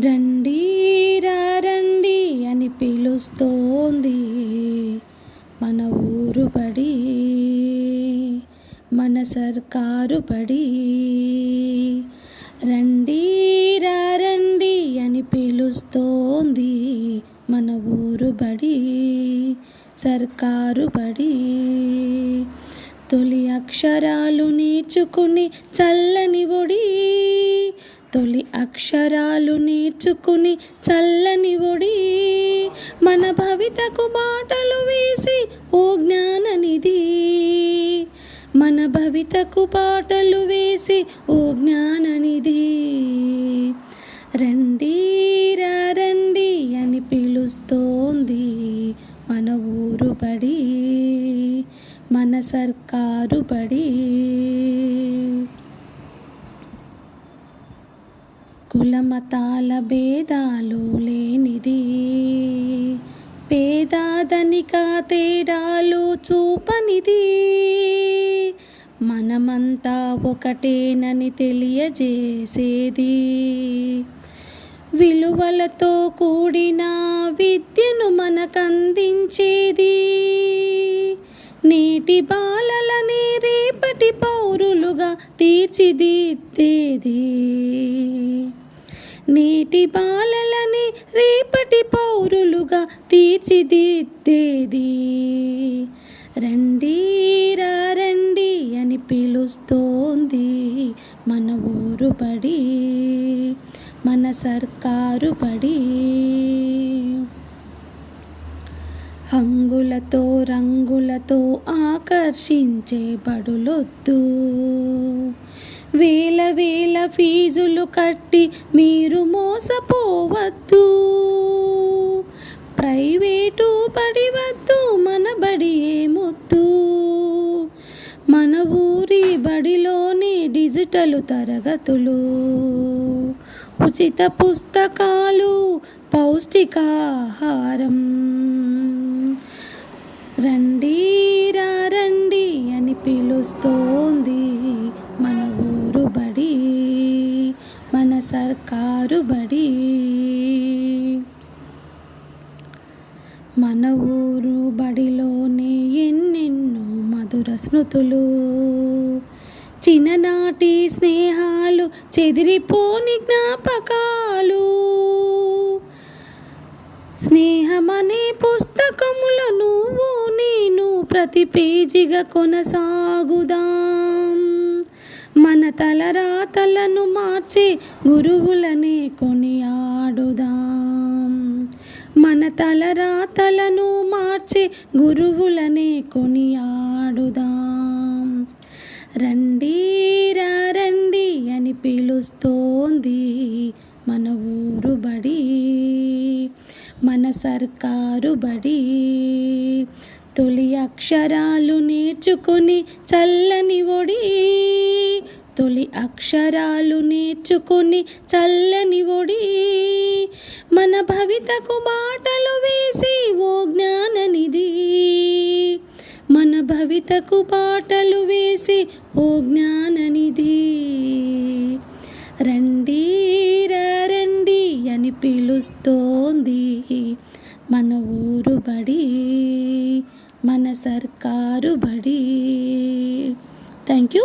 రండి రండి అని పిలుస్తోంది మన ఊరు బడి, మన సర్కారు బడి. రండి రండి అని పిలుస్తోంది మన ఊరు బడి, సర్కారు బడి. తొలి అక్షరాలు నేర్చుకుని చల్లని ఒడి, తొలి అక్షరాలు నేర్చుకుని చల్లని ఒడి. మన భవితకు బాటలు వేసి ఓ జ్ఞాననిధి, మన భవితకు బాటలు వేసి ఓ జ్ఞాననిధి. రండి రండి అని పిలుస్తోంది మన ఊరు బడి, మన సర్కారు బడి. కులమతాల భేదాలు లేనిది, పేదాధనిక తేడాలు చూపనిది. మనమంతా ఒకటేనని తెలియజేసేది, విలువలతో కూడిన విద్యను మనకందించేది. నేటి బాలలని రేపటి పౌరులుగా తీర్చిదిద్దేది, నేటి బాలలని రేపటి పౌరులుగా తీర్చిదిద్దేది. రండి రండి అని పిలుస్తోంది మన ఊరు బడి, మన సర్కారు బడి. హంగులతో రంగులతో ఆకర్షించే బడులొద్దు, వేల వేల ఫీజులు కట్టి మీరు మోసపోవద్దు. ప్రైవేటు బడి వద్దు, మన బడి ఏమొద్దు. మన ఊరి బడిలోని డిజిటల్ తరగతులు, ఉచిత పుస్తకాలు, పౌష్టికాహారం. రండి రండి అని పిలుస్తోంది మన ఊరు బడి, మన సర్కారు బడి. మన ఊరు బడిలోనే ఎన్నెన్నో మధుర స్మృతులు, చిన్ననాటి స్నేహాలు, చెదిరిపోని జ్ఞాపకాలు. స్నేహమనే పుస్తకముల నువ్వు నేను ప్రతి పేజీగా కొనసాగుదాం. మన తలరాతలను మార్చే గురువులనే కొనియాడుదాం, మన తలరాతలను మార్చే గురువులనే కొనియాడుదాం. రండి రండి అని పిలుస్తోంది మన ఊరు బడి, మన సర్కారు బడి. తొలి అక్షరాలు నేర్చుకుని చల్లని ఒడి, తొలి అక్షరాలు నేర్చుకుని చల్లని ఒడి. మన భవితకు బాటలు వేసి ఓ జ్ఞాననిధి, మన భవితకు బాటలు వేసి ఓ జ్ఞాననిధి. రండి రండి అని పిలుస్తోంది మన ఊరు బడి, మన సర్కారు బడి. Thank you.